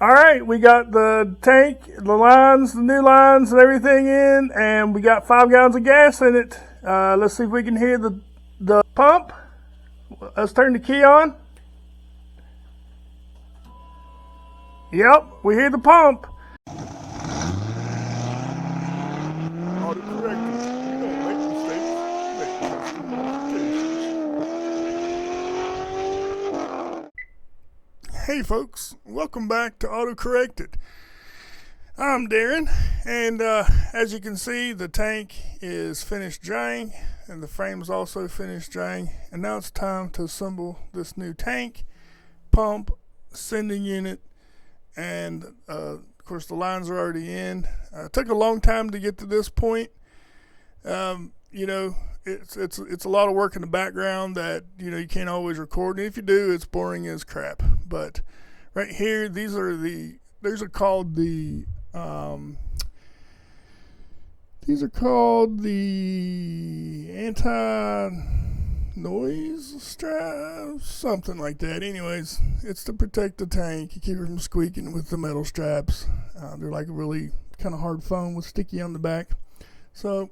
All right, we got the tank, the lines, the new lines, and everything in, and we got 5 gallons of gas in it. Let's see if we can hear the pump. Let's turn the key on. Yep, we hear the pump. Autocorrected. We don't make mistakes. Make custom modifications. Hey folks, welcome back to Autocorrected. I'm Darren, and as you can see, the tank is finished drying, and the frame is also finished drying. And now it's time to assemble this new tank, pump, sending unit, and of course the lines are already in. It took a long time to get to this point. It's a lot of work in the background that you can't always record, and if you do, it's boring as crap. But right here, these are called the anti-noise straps, something like that. Anyways, it's to protect the tank. You keep it from squeaking with the metal straps. They're like a really kind of hard foam with sticky on the back. So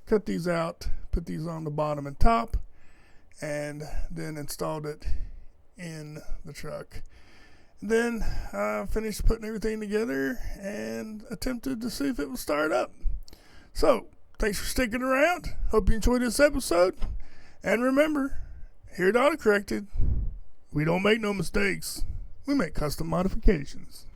cut these out, put these on the bottom and top, and then installed it in the truck. Then I finished putting everything together and attempted to see if it would start up. So, thanks for sticking around. Hope you enjoyed this episode. And remember, here at Autocorrected, we don't make no mistakes. We make custom modifications.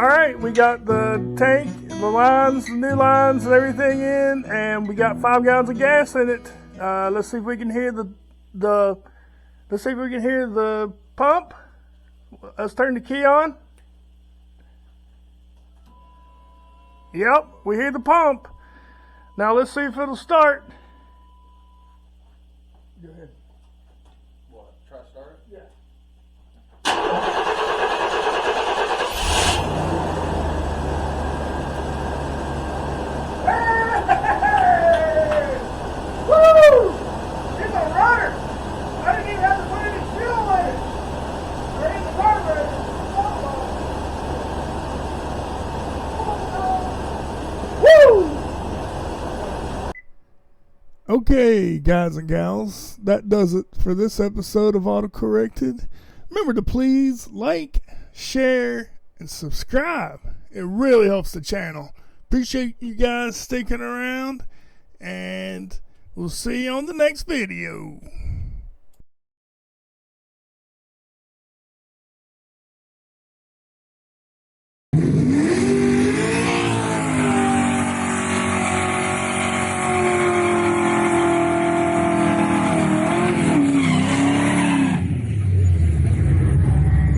Alright, we got the tank, the lines, the new lines and everything in, and we got 5 gallons of gas in it. Let's see if we can hear the pump. Let's turn the key on. Yep, we hear the pump. Now let's see if it'll start. Go ahead. What? Try to start it? Yeah. Hey! Woo! It's a runner! I didn't even have to put any fuel in it. Or in the carburetor. Woo! Okay, guys and gals, that does it for this episode of Autocorrected. Remember to please like, share, and subscribe. It really helps the channel. Appreciate you guys sticking around, and we'll see you on the next video.